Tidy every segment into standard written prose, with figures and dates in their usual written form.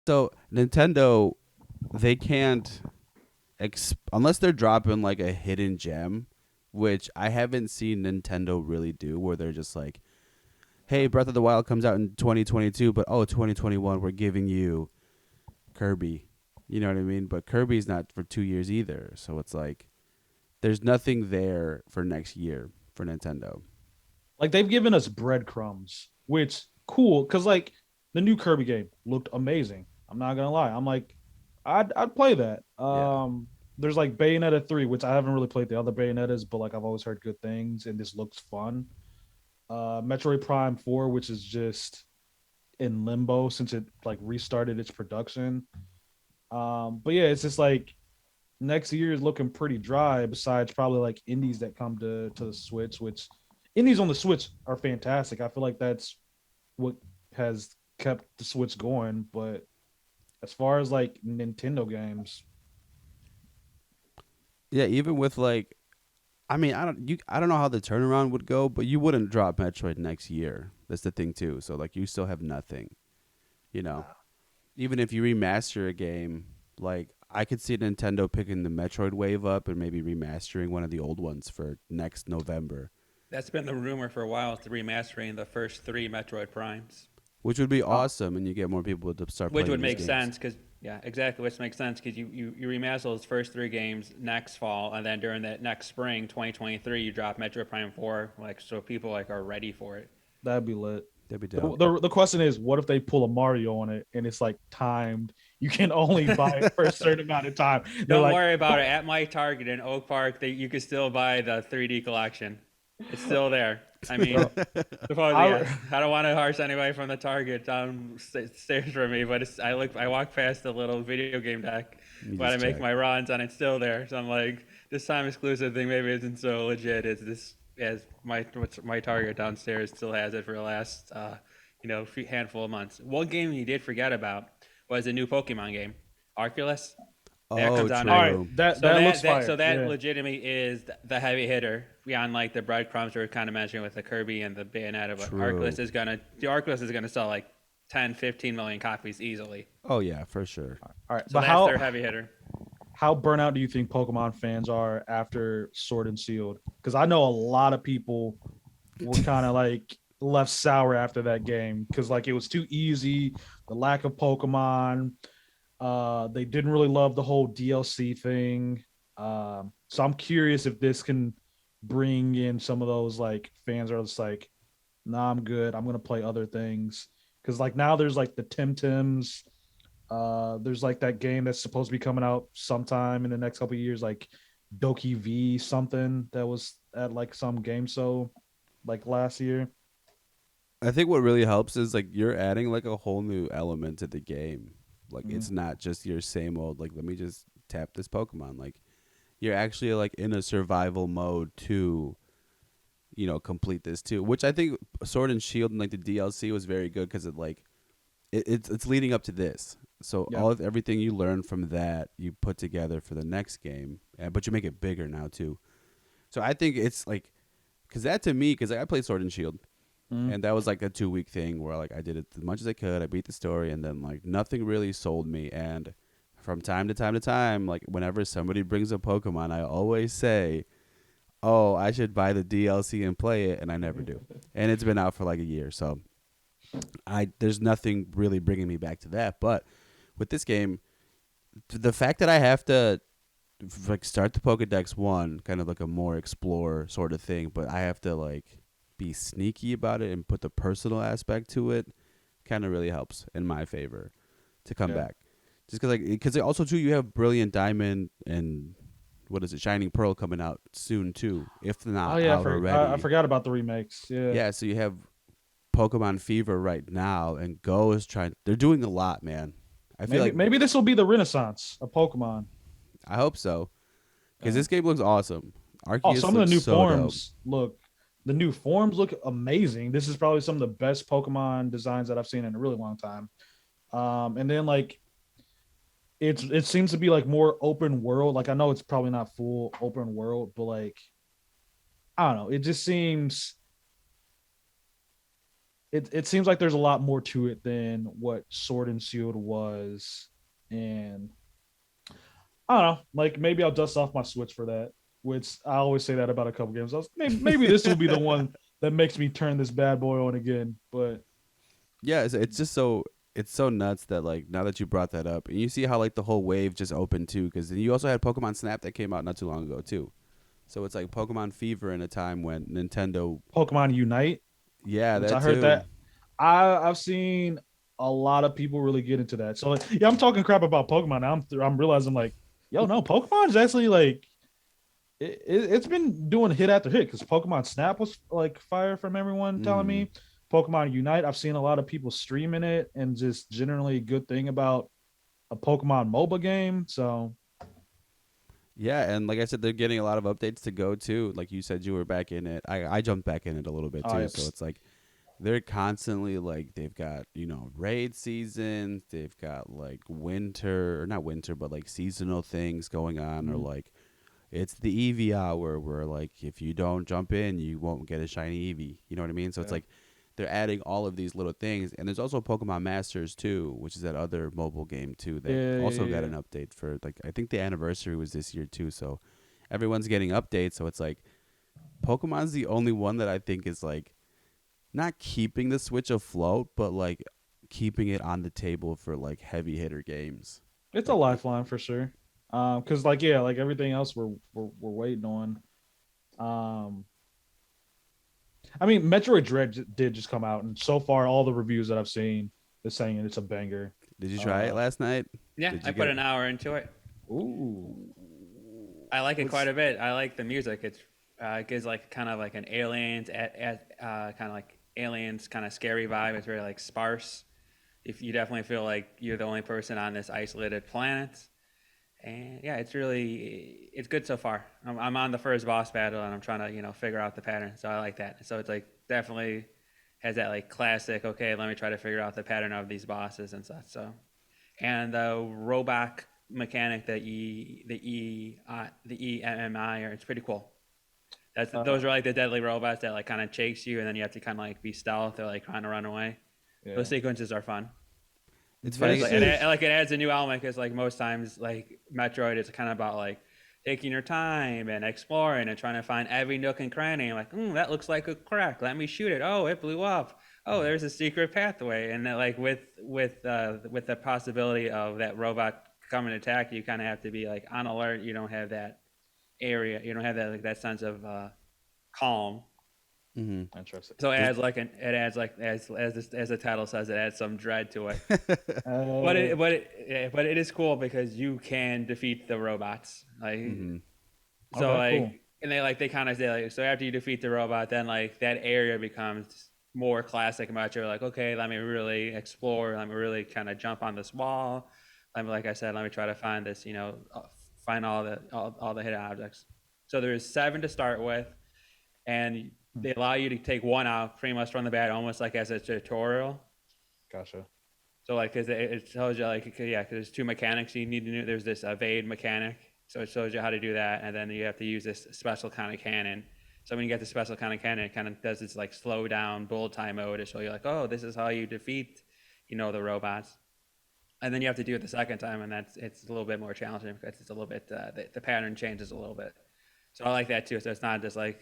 So Nintendo, they can't unless they're dropping like a hidden gem, which I haven't seen Nintendo really do, where they're just like, "Hey, Breath of the Wild comes out in 2022, but oh, 2021, we're giving you Kirby." You know what I mean? But Kirby's not for 2 years either, so it's like there's nothing there for next year for Nintendo. Like they've given us breadcrumbs, which cool because like the new Kirby game looked amazing. I'm not gonna lie. I'm like, I'd play that. Yeah. There's like Bayonetta 3, which I haven't really played the other Bayonettas, but like I've always heard good things, and this looks fun. Metroid Prime 4, which is just in limbo since it like restarted its production. But yeah, it's just like next year is looking pretty dry. Besides probably like indies that come to the Switch, which indies on the Switch are fantastic. I feel like that's what has kept the Switch going. But as far as like Nintendo games, Yeah, even with like I mean, I don't know how the turnaround would go, but you wouldn't drop Metroid next year. That's the thing too. So like you still have nothing, you know. Even if you remaster a game, like I could see Nintendo picking the Metroid wave up and maybe remastering one of the old ones for next November, That's been the rumor for a while, to remastering the first three Metroid Primes, which would be uh, awesome and you get more people to start which playing would these make games. sense because yeah, exactly, which makes sense because you remaster those first three games next fall, and then during that next spring, 2023, you drop Metroid Prime 4, like so people like are ready for it. that'd be lit. That'd be The, dope. the the question is, what if they pull a Mario on it and it's like timed? You can only buy it for a certain amount of time. They're Don't like, worry about it. At my Target in Oak Park, you can still buy the 3D collection. It's still there. I mean, bro, supposedly, yes. I I don't want to harsh anybody from the Target downstairs from me, but I walk past the little video game deck You when I just make check. my runs, and it's still there. So I'm like, this time exclusive thing maybe isn't so legit as this as my Target downstairs still has it for the last handful of months. One game you did forget about was a new Pokemon game, Arceus. That Oh, comes out all next. right. true. That looks fire. That Yeah. legitimately is the heavy hitter beyond like the breadcrumbs we were kind of mentioning with the Kirby and the Bayonetta. But True. The Arclist is gonna sell like 10, 15 million copies easily. Oh yeah, for sure. All right. So But that's their heavy hitter. how burnout do you think Pokemon fans are after Sword and Shield? Because I know a lot of people were kind of like left sour after that game because like it was too easy, the lack of Pokemon. They didn't really love the whole DLC thing. So I'm curious if this can bring in some of those like fans are just like, nah, I'm good. I'm gonna play other things because like now there's like the Tim Tims. There's like that game that's supposed to be coming out sometime in the next couple of years, like Doki V something that was at like some game show like last year. I think what really helps is like you're adding like a whole new element to the game. Like Mm-hmm. it's not just your same old like let me just tap this Pokemon. Like you're actually like in a survival mode to complete this too, which I think Sword and Shield and like the DLC was very good because it like it's leading up to this. So Yeah. all of everything you learn from that you put together for the next game, but you make it bigger now too. So I think it's like because that to me because like, I played Sword and Shield Mm-hmm. and that was like a 2 week thing where like I did it as much as I could. I beat the story and then like nothing really sold me. And from time to time to time, like whenever somebody brings a Pokemon, I always say, "Oh, I should buy the DLC and play it," and I never do. And it's been out for like a year, so I there's nothing really bringing me back to that. But with this game, the fact that I have to like start the Pokedex one, kind of like a more explore sort of thing, but I have to like be sneaky about it and put the personal aspect to it, kind of really helps in my favor to come Yeah. back. Just because also too you have Brilliant Diamond and what is it, Shining Pearl coming out soon too, if Oh not yeah, out I already. forgot about the remakes. Yeah. Yeah, so you have Pokemon Fever right now, and Go is trying. They're doing a lot, man. I feel Maybe like maybe this will be the renaissance of Pokemon. I hope so because Yeah. this game looks awesome. Oh, Arceus some of the looks new so dope. forms look the new forms look amazing. This is probably some of the best Pokemon designs that I've seen in a really long time. And then like it seems to be like more open world. Like I know it's probably not full open world, but like I don't know. it seems like there's a lot more to it than what Sword and Shield was, and I don't know. Like maybe I'll dust off my Switch for that. Which I always say that about a couple games. Maybe this will be the one that makes me turn this bad boy on again. But Yeah, it's just so it's so nuts that like now that you brought that up, and you see how like the whole wave just opened too, because then you also had Pokemon Snap that came out not too long ago too. So it's like Pokemon Fever in a time when Nintendo, Pokemon Unite, yeah, which I that heard too. that I've seen a lot of people really get into that. So like, yeah, I'm talking crap about Pokemon. Now I'm realizing like, yo, no, Pokemon is actually like it's been doing hit after hit because Pokemon Snap was like fire from everyone telling Mm. me. Pokemon Unite, I've seen a lot of people streaming it and just generally good thing about a Pokemon MOBA game. So Yeah, and like I said, they're getting a lot of updates to go too. Like you said, you were back in it. I jumped back in it a little bit I too. So it's like they're constantly like they've got raid seasons, they've got like winter or not winter, but like seasonal things going on, or like it's the Eevee hour where like if you don't jump in, you won't get a shiny Eevee. You know what I mean? So it's yeah, like they're adding all of these little things, and there's also Pokemon Masters too, which is that other mobile game too that yeah, also yeah, got yeah. an update for like I think the anniversary was this year too. So everyone's getting updates. So it's like Pokemon's the only one that I think is like not keeping the Switch afloat, but like keeping it on the table for like heavy hitter games. It's a Like lifeline for sure. Because like yeah, like everything else we're waiting on. Um, I mean, Metroid Dread did just come out, and so far all the reviews that I've seen is saying it's a banger. did you try it Uh, last night? Yeah, Did I you put get an hour into it. ooh, I like it quite what's a bit. I like the music. It gives like kind of like an aliens at kind of like aliens kind of scary vibe. It's very like sparse. If you definitely feel like you're the only person on this isolated planet, and yeah, it's good so far. I'm on the first boss battle and I'm trying to figure out the pattern. So I like that. So it's like definitely has that like classic. Okay, let me try to figure out the pattern of these bosses and such. So and the robot mechanic, the EMMI, it's pretty cool. Those uh, are like the deadly robots that like kind of chase you, and then you have to kind of like be stealth or like trying to run away. Those yeah. sequences are fun. It's But funny. it's This like is it adds a new element because like most times like Metroid is kind of about like taking your time and exploring and trying to find every nook and cranny. Like, that looks like a crack. Let me shoot it. Oh, it blew up. Oh, there's a secret pathway. And then like with the possibility of that robot coming to attack you, kind of have to be like on alert. You don't have that area. You don't have that like that sense of calm. Hmm. interesting. So Does, it adds like as the title says, it adds some dread to it. Uh, But it is cool because you can defeat the robots. Like hmm. so okay, cool. like and they kind of say like so after you defeat the robot, then like that area becomes more classic Metro. Like okay, let me really explore. Let me really kind of jump on this wall. Let me like I said, let me try to find this. Find all the hidden objects. So there's 7 to start with, and Hmm, they allow you to take one out pretty much from the bat, almost like as a tutorial. gotcha. So like, cause it tells you like, yeah, cause there's 2 mechanics you need to do. There's this evade mechanic, so it shows you how to do that, and then you have to use this special kind of cannon. So when you get the special kind of cannon, it kind of does this like slow down bullet time mode to show you like, oh, this is how you defeat, the robots. And then you have to do it the second time, and it's a little bit more challenging because it's a little bit the pattern changes a little bit. So I like that too. So it's not just like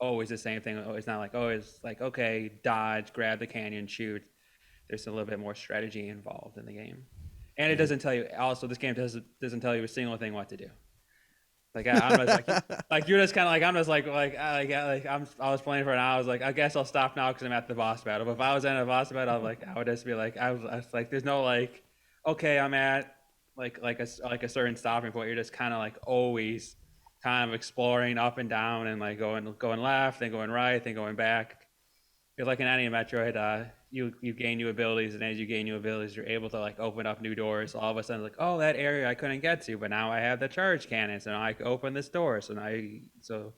always the same thing. It's not like always like okay, dodge, grab the canyon, shoot. There's a little bit more strategy involved in the game, and it Yeah. doesn't tell you. Also, this game doesn't tell you a single thing what to do. I'm just like you're just kind of like I'm just I was playing for an hour. I was like I guess I'll stop now because I'm at the boss battle. But if I was in a boss battle, I would just be like I was like there's no like okay I'm at like a certain stopping point. You're just kind of like always kind of exploring up and down and like going left, then going right, then going back. It's like in any Metroid, you gain new abilities, and as you gain new abilities, you're able to like open up new doors. So all of a sudden, like, oh, that area I couldn't get to, but now I have the charge cannon, so now I can open this door. So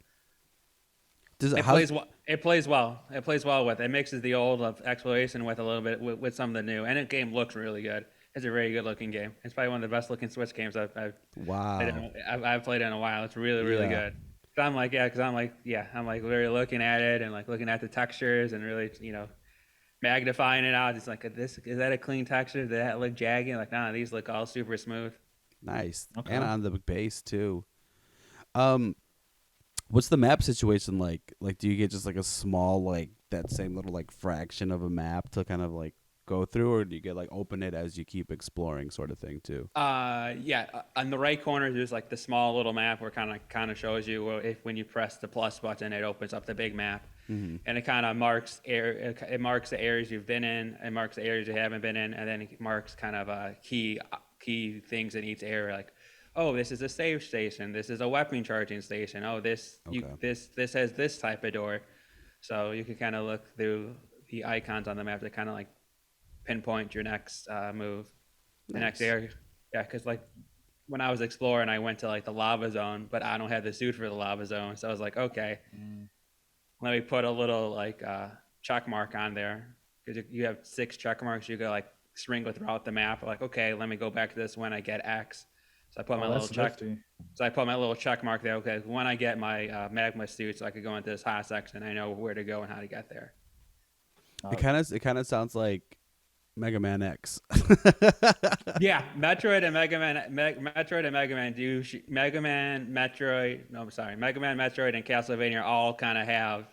Does it how's plays well. It plays well. It plays well with it mixes the old of exploration with a little bit with some of the new, and the game looks really good. It's a very good looking game. It's probably one of the best looking Switch games wow. I've played in a while. It's really really Yeah. good. I'm like really looking at it and like looking at the textures and really magnifying it out. It's like, this is that a clean texture? Did that look jagged? Like, nah, these look all super smooth. Nice. And Okay. on the base too. Um, what's the map situation like? Like, do you get just like a small, like that same little like fraction of a map to kind of like go through, or do you get like open it as you keep exploring, sort of thing too? Yeah, on the right corner there's like the small little map where kind of shows you, well, if when you press the plus button, it opens up the big map, Mm-hmm. and it kind of marks it marks the areas you've been in, it marks the areas you haven't been in, and then it marks kind of key things in each area, like, oh, this is a save station, this is a weapon charging station, oh, Okay. this has this type of door, so you can kind of look through the icons on the map to kind of like pinpoint your next move, the next Nice. area. Yeah, because like when I was exploring, I went to like the lava zone, but I don't have the suit for the lava zone, so I was like, okay, Mm. let me put a little like check mark on there, because you have 6 check marks. You go like sprinkle throughout the map. Like, okay, let me go back to this when I get X. So I put my Oh, little that's check. nifty. So I put my little check mark there. Okay, when I get my magma suit, so I could go into this hot section. I know where to go and how to get there. Uh, It kind of sounds like Mega Man X. Yeah, Metroid and Mega Man, Metroid and Mega Man Mega Man, Metroid. No, I'm sorry, Mega Man, Metroid, and Castlevania all kind of have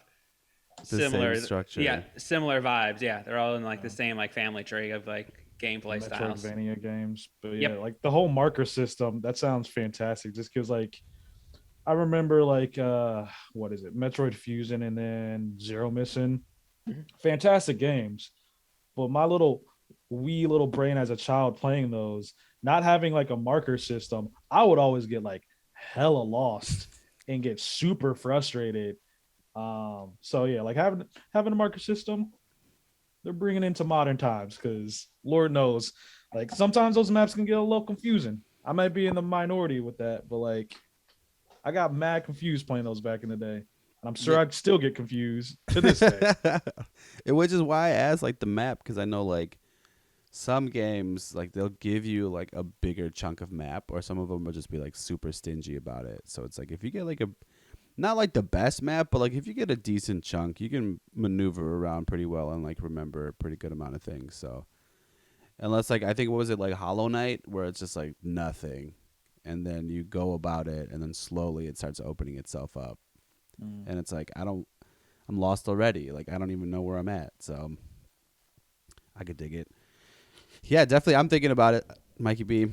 The same similar, yeah, structure. similar vibes. Yeah, they're all in like the uh, same like family tree of like the gameplay styles. Metroidvania games. But yeah, Yep. like the whole marker system, that sounds fantastic. Just because like I remember like what is it, Metroid Fusion and then Zero Mission, Mhm. fantastic games. But my little wee little brain as a child playing those, not having like a marker system, I would always get like hella lost and get super frustrated. So yeah, like having a marker system, they're bringing into modern times because Lord knows, like sometimes those maps can get a little confusing. I might be in the minority with that, but like I got mad confused playing those back in the day. And I'm sure Yeah. I'd still get confused to this day. Which is why I asked like the map, because I know like some games like they'll give you like a bigger chunk of map, or some of them will just be like super stingy about it. So it's like if you get like a not like the best map, but like if you get a decent chunk, you can maneuver around pretty well and like remember a pretty good amount of things. So unless like I think what was it like Hollow Knight, where it's just like nothing, and then you go about it, and then slowly it starts opening itself up, Mm. and it's like I'm lost already. Like I don't even know where I'm at. So I could dig it. Yeah, definitely. I'm thinking about it, Mikey B.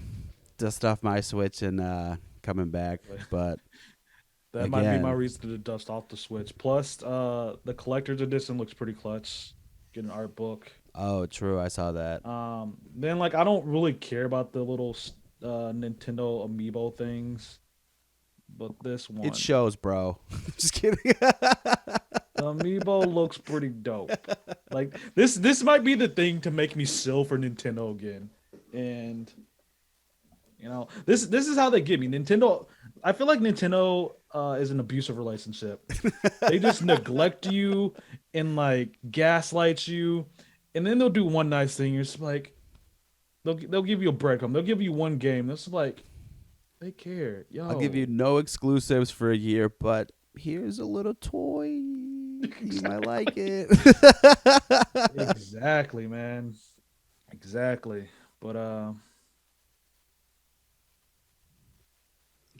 Dust off my Switch and coming back, but That might be my again, reason to dust off the Switch. Plus, the collector's edition looks pretty clutch. Get an art book. oh, true. I saw that. Then like I don't really care about the little Nintendo amiibo things, but this It one, shows, bro. Just kidding. the amiibo looks pretty dope. Like this might be the thing to make me sill for Nintendo again. And this is how they get me. Nintendo, I feel like Nintendo is an abusive relationship. They just neglect you and like gaslight you, and then they'll do one nice thing. You're just like they'll give you a breadcrumb. They'll give you one game. That's like they care, I'll give you yo. no exclusives for a year, but here's a little toy. You might like Exactly. it. Exactly, man. Exactly. But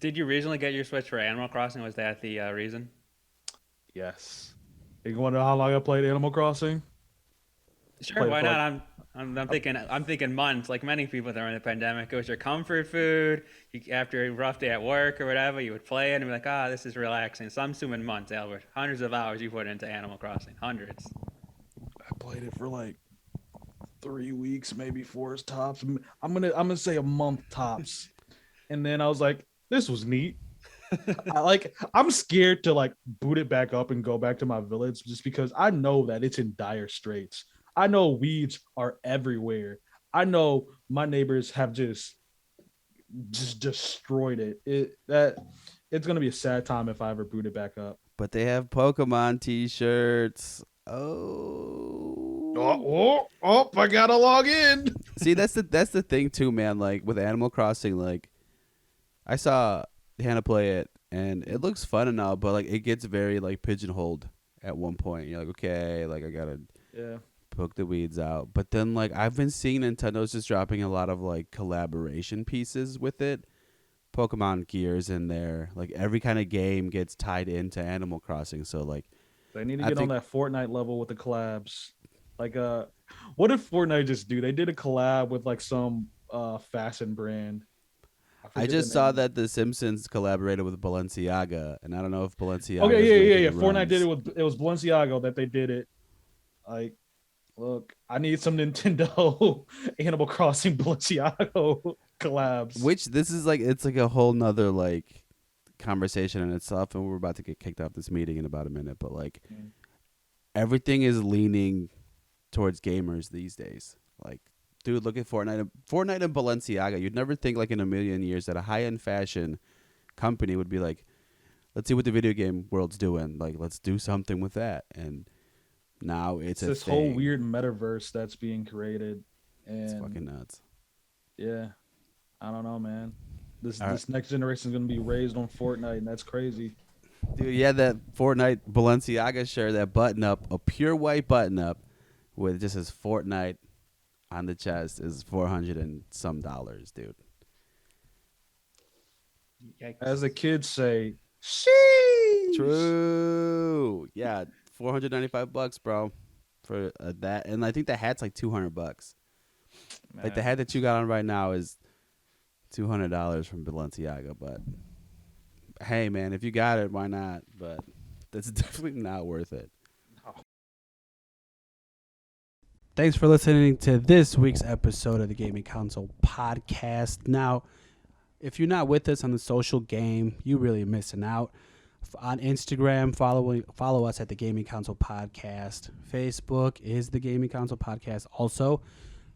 Did you originally get your Switch for Animal Crossing? Was that the reason? yes. You want to know how long I played Animal Crossing? Sure, Played it why for not? like I'm I, thinking months, like many people during the pandemic. It was your comfort food. After a rough day at work or whatever, you would play it and be like, ah, this is relaxing. So I'm assuming months, Albert. Hundreds of hours you put into Animal Crossing. Hundreds. I played it for like 3 weeks, maybe four tops. I'm gonna say a month tops. And then I was like, this was neat. I'm scared to like boot it back up and go back to my village just because I know that it's in dire straits. I know weeds are everywhere. I know my neighbors have just destroyed it. It's gonna be a sad time if I ever boot it back up. But they have Pokemon T-shirts. Oh, Oh, I gotta log in. see, that's the thing too, man. Like with Animal Crossing, like I saw Hannah play it, and it looks fun and all, but like it gets very like pigeonholed at one point. You're like, okay, like I gotta Yeah. poke the weeds out. But then like I've been seeing Nintendo's just dropping a lot of like collaboration pieces with it. Pokemon Gear's in there. Like every kind of game gets tied into Animal Crossing. So like They need to I get on think that Fortnite level with the collabs. Like what did Fortnite just do? They did a collab with like some fashion brand. I forget the just saw name. that The Simpsons collaborated with Balenciaga, and I don't know if Balenciaga Okay, is yeah. making Fortnite did it runs. with it was Balenciaga that they did it. Like, look, I need some Nintendo Animal Crossing Balenciaga collabs. Which this is like it's like a whole nother like conversation in itself, and we're about to get kicked off this meeting in about a minute. But like Mm. everything is leaning towards gamers these days. Like, dude, look at Fortnite. Fortnite and Balenciaga. You'd never think like in a million years that a high-end fashion company would be like, let's see what the video game world's doing. Like, let's do something with that. And now it's a This thing. whole weird metaverse that's being created, It's and fucking nuts. yeah, I don't know, man. This All right. this next generation is gonna be raised on Fortnite, and that's crazy. Dude, yeah, that Fortnite Balenciaga shirt, that button up, a pure white button up with just says Fortnite on the chest is $400 and some dollars, dude. Yikes. As the kids say, sheesh. True. Yeah, $495, bro, for that, and I think the hat's like $200. Like the hat that you got on right now is $200 from Balenciaga, but hey, man, if you got it, why not? But that's definitely not worth it. Thanks for listening to this week's episode of the Gaming Console Podcast. Now, if you're not with us on the social game, you really missing out. On Instagram, follow us at the Gaming Console Podcast. Facebook is the Gaming Console Podcast. Also,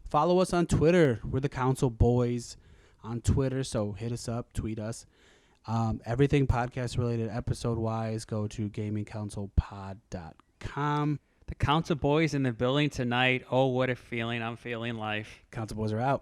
follow us on Twitter. We're the Console Boys on Twitter, so hit us up, tweet us. Everything podcast related episode wise, go to gamingconsolepod.com. The Council Boys in the building tonight. Oh, what a feeling. I'm feeling life. Console Boys are out.